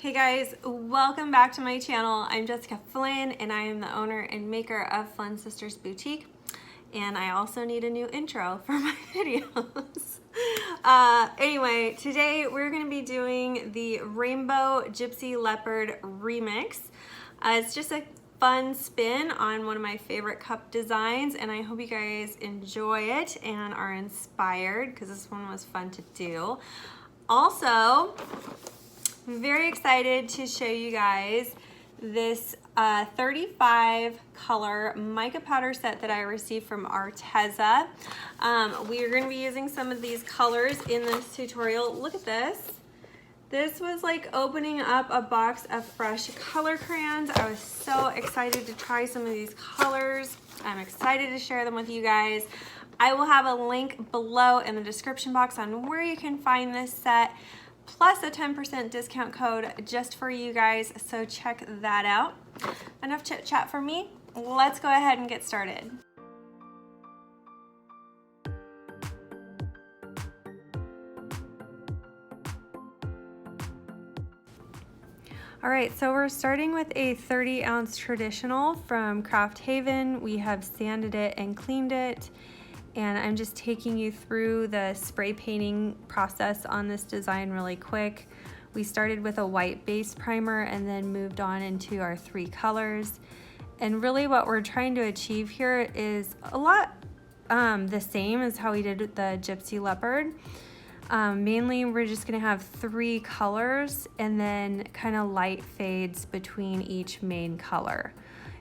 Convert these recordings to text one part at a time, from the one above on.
Hey guys, welcome back to my channel. I'm Jessica Flynn and I am the owner and maker of Flynn Sisters Boutique. And I also need a new intro for my videos. Anyway, today we're going to be doing the Rainbow Gypsy Leopard remix. It's just a fun spin on one of my favorite cup designs, and I hope you guys enjoy it and are inspired because this one was fun to do. Also, I'm very excited to show you guys this 35 color mica powder set that I received from Arteza. We are going to be using some of these colors in this tutorial. Look at this. This was like opening up a box of fresh color crayons. I was so excited to try some of these colors. I'm excited to share them with you guys. I will have a link below in the description box on where you can find this set, plus a 10% discount code just for you guys, so check that out. Enough chit chat for me. Let's go ahead and get started. All right, so we're starting with a 30-ounce traditional from Craft Haven. We have sanded it and cleaned it, and I'm just taking you through the spray painting process on this design really quick. We started with a white base primer and then moved on into our 3 colors. And really what we're trying to achieve here is a lot the same as how we did with the Gypsy Leopard. Mainly we're just gonna have 3 colors and then kind of light fades between each main color,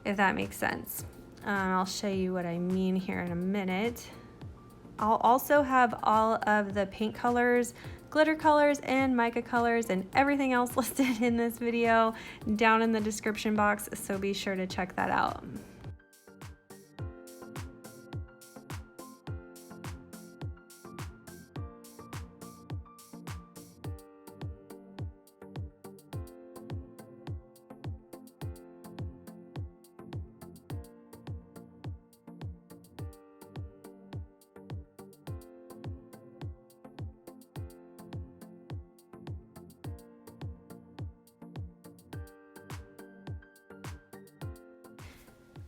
if that makes sense. I'll show you what I mean here in a minute. I'll also have all of the paint colors, glitter colors, and mica colors and everything else listed in this video down in the description box, so be sure to check that out.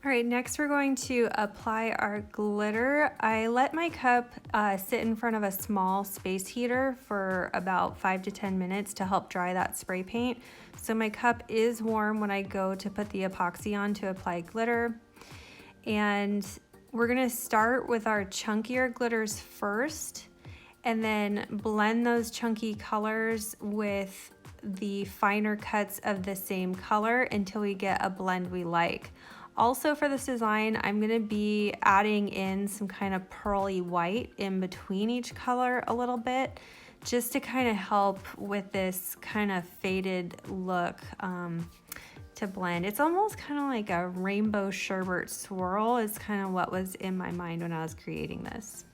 All right, next we're going to apply our glitter. I let my cup sit in front of a small space heater for about 5 to 10 minutes to help dry that spray paint. So my cup is warm when I go to put the epoxy on to apply glitter. And we're gonna start with our chunkier glitters first and then blend those chunky colors with the finer cuts of the same color until we get a blend we like. Also for this design, I'm gonna be adding in some kind of pearly white in between each color a little bit, just to kind of help with this kind of faded look to blend. It's almost kind of like a rainbow sherbet swirl is kind of what was in my mind when I was creating this.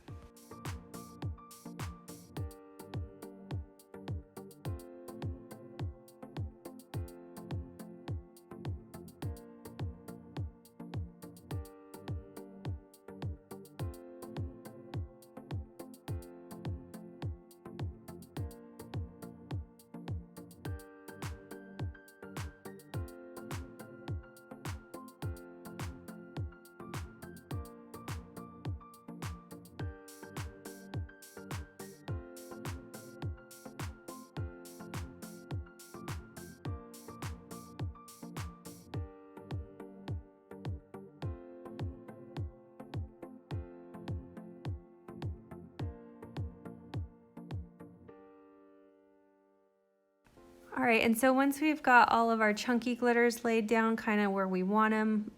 All right, and so once we've got all of our chunky glitters laid down kind of where we want them,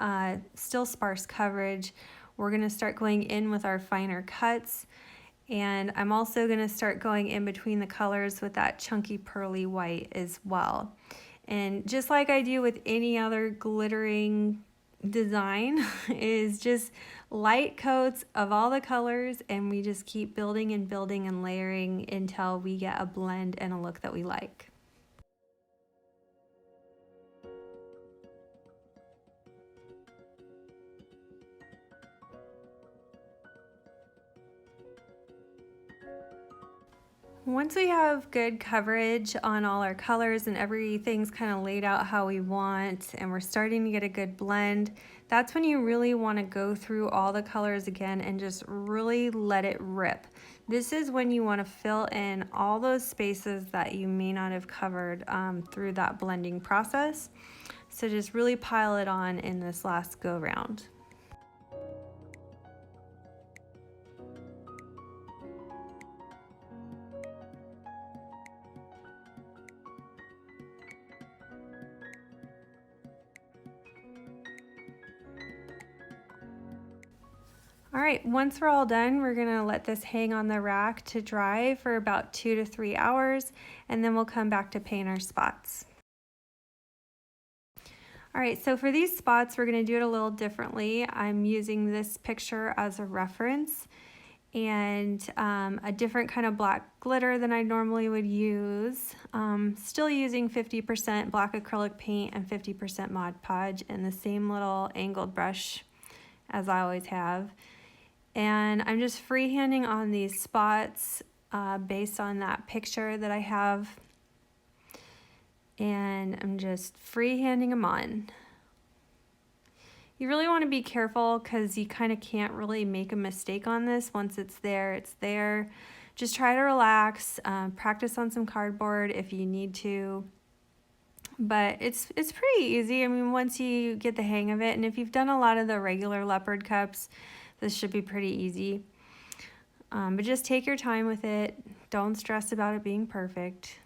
still sparse coverage, we're gonna start going in with our finer cuts. And I'm also gonna start going in between the colors with that chunky pearly white as well. And just like I do with any other glittering design, is just light coats of all the colors, and we just keep building and building and layering until we get a blend and a look that we like. Once we have good coverage on all our colors and everything's kind of laid out how we want and we're starting to get a good blend, that's when you really want to go through all the colors again and just really let it rip. This is when you want to fill in all those spaces that you may not have covered through that blending process. So just really pile it on in this last go round. All right, once we're all done, we're gonna let this hang on the rack to dry for about 2 to 3 hours, and then we'll come back to paint our spots. All right, so for these spots, we're gonna do it a little differently. I'm using this picture as a reference and a different kind of black glitter than I normally would use. Still using 50% black acrylic paint and 50% Mod Podge and the same little angled brush as I always have. And I'm just freehanding on these spots based on that picture that I have. And I'm just freehanding them on. You really want to be careful because you kind of can't really make a mistake on this. Once it's there, it's there. Just try to relax, practice on some cardboard if you need to. But it's pretty easy. I mean, once you get the hang of it, and if you've done a lot of the regular leopard cups, this should be pretty easy. But just take your time with it. Don't stress about it being perfect.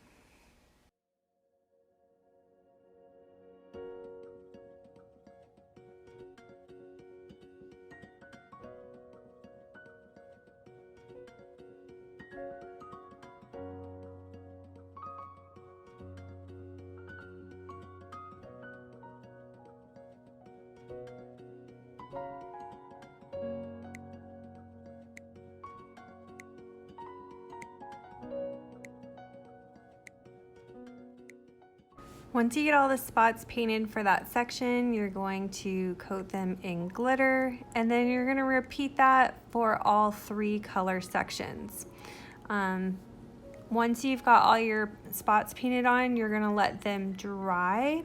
Once you get all the spots painted for that section, you're going to coat them in glitter, and then you're going to repeat that for all 3 color sections. Once you've got all your spots painted on, you're going to let them dry,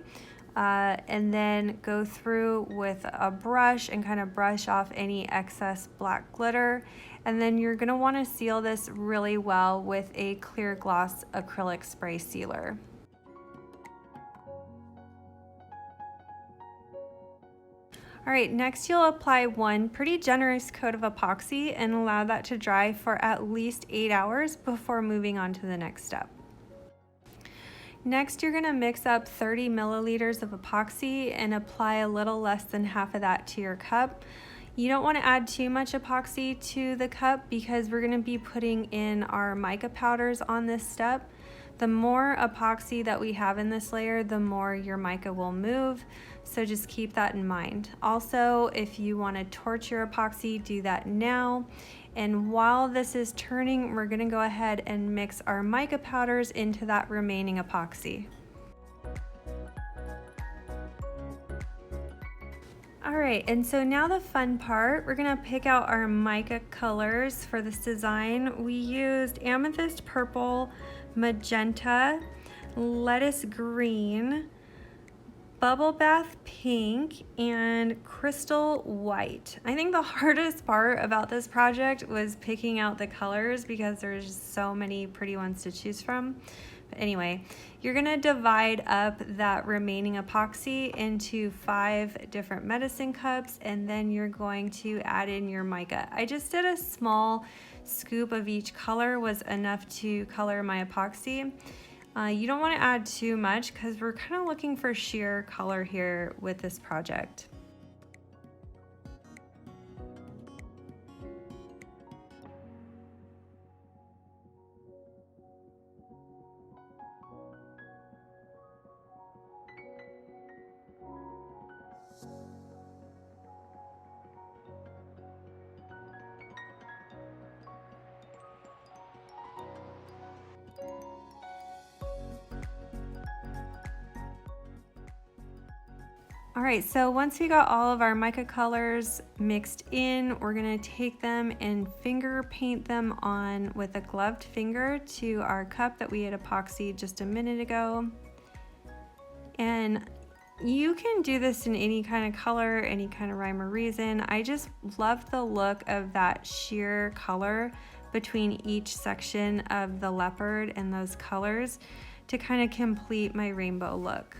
and then go through with a brush and kind of brush off any excess black glitter. And then you're going to want to seal this really well with a clear gloss acrylic spray sealer. All right, next you'll apply one pretty generous coat of epoxy and allow that to dry for at least 8 hours before moving on to the next step. Next, you're gonna mix up 30 milliliters of epoxy and apply a little less than half of that to your cup. You don't wanna add too much epoxy to the cup because we're gonna be putting in our mica powders on this step. The more epoxy that we have in this layer, the more your mica will move. So just keep that in mind. Also, if you want to torch your epoxy, do that now. And while this is turning, we're going to go ahead and mix our mica powders into that remaining epoxy. All right, and so now the fun part, we're gonna pick out our mica colors for this design. We used Amethyst Purple, Magenta, Lettuce Green, Bubble Bath Pink, and Crystal White. I think the hardest part about this project was picking out the colors because there's so many pretty ones to choose from. But anyway, you're gonna divide up that remaining epoxy into 5 different medicine cups, and then you're going to add in your mica. I just did a small scoop of each color was enough to color my epoxy. You don't want to add too much because we're kind of looking for sheer color here with this project. All right, so once we got all of our mica colors mixed in, we're gonna take them and finger paint them on with a gloved finger to our cup that we had epoxied just a minute ago. And you can do this in any kind of color, any kind of rhyme or reason. I just love the look of that sheer color between each section of the leopard and those colors to kind of complete my rainbow look.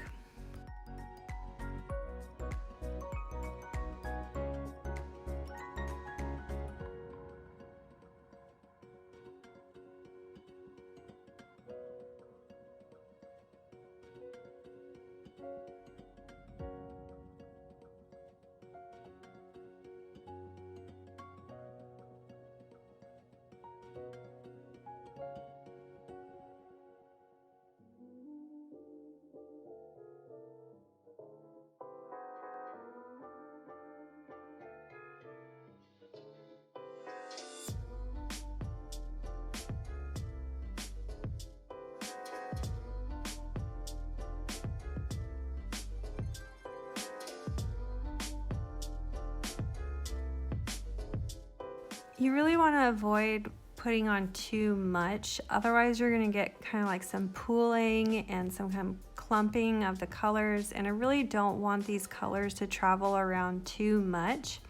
You really want to avoid putting on too much, otherwise you're going to get kind of like some pooling and some kind of clumping of the colors, and I really don't want these colors to travel around too much.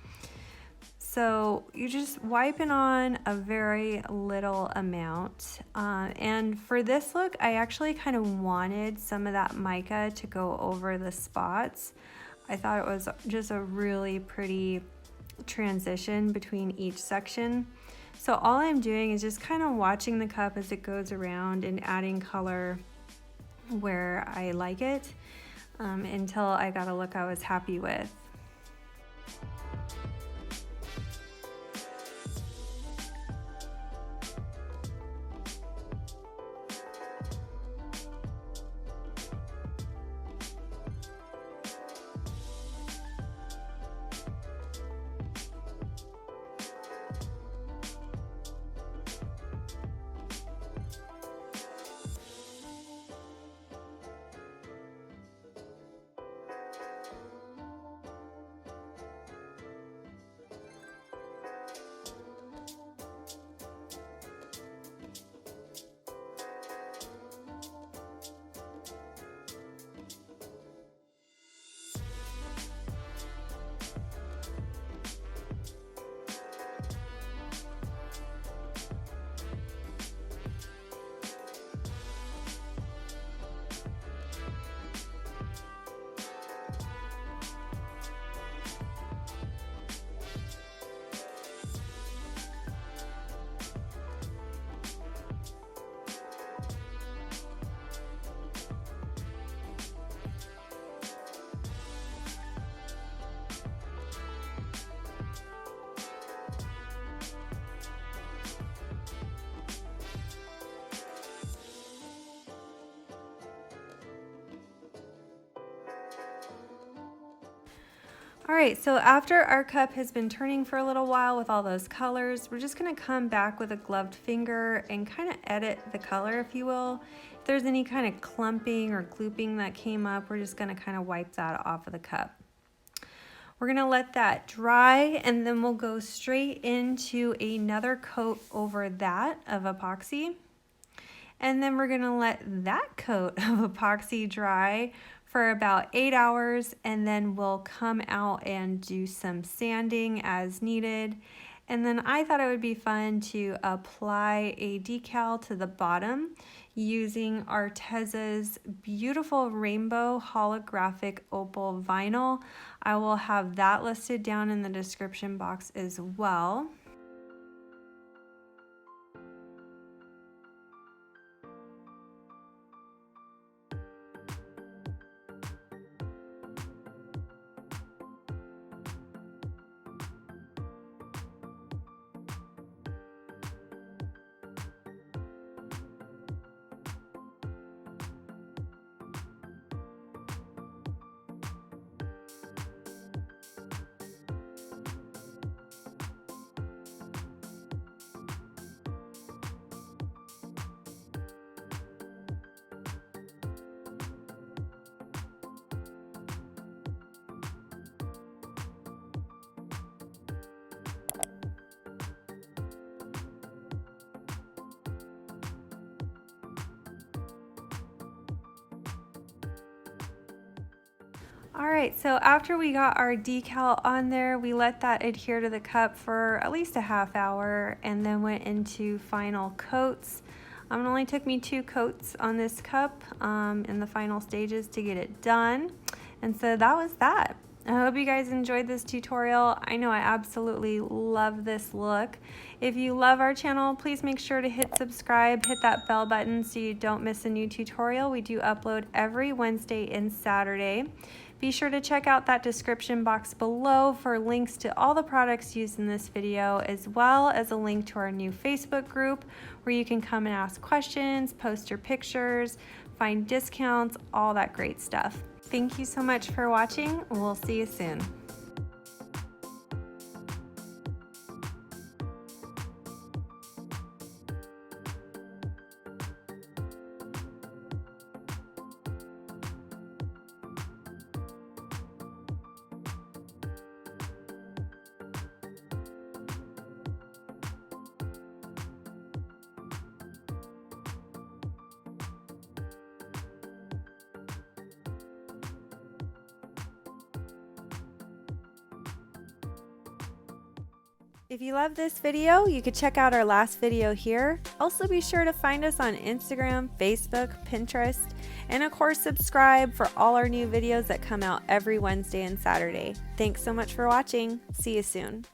So you just wipe it on a very little amount. And for this look, I actually kind of wanted some of that mica to go over the spots. I thought it was just a really pretty transition between each section. So all I'm doing is just kind of watching the cup as it goes around and adding color where I like it until I got a look I was happy with. All right, so after our cup has been turning for a little while with all those colors, we're just gonna come back with a gloved finger and kind of edit the color, if you will. If there's any kind of clumping or glooping that came up, we're just gonna kind of wipe that off of the cup. We're gonna let that dry, and then we'll go straight into another coat over that of epoxy. And then we're gonna let that coat of epoxy dry for about 8 hours, and then we'll come out and do some sanding as needed. And then I thought it would be fun to apply a decal to the bottom using Arteza's beautiful rainbow holographic opal vinyl. I will have that listed down in the description box as well. All right, so after we got our decal on there, we let that adhere to the cup for at least a half hour and then went into final coats. It only took me 2 coats on this cup in the final stages to get it done. And so that was that. I hope you guys enjoyed this tutorial. I know I absolutely love this look. If you love our channel, please make sure to hit subscribe, hit that bell button so you don't miss a new tutorial. We do upload every Wednesday and Saturday. Be sure to check out that description box below for links to all the products used in this video, as well as a link to our new Facebook group where you can come and ask questions, post your pictures, find discounts, all that great stuff. Thank you so much for watching. We'll see you soon. If you love this video, you could check out our last video here. Also be sure to find us on Instagram, Facebook, Pinterest, and of course subscribe for all our new videos that come out every Wednesday and Saturday. Thanks so much for watching. See you soon.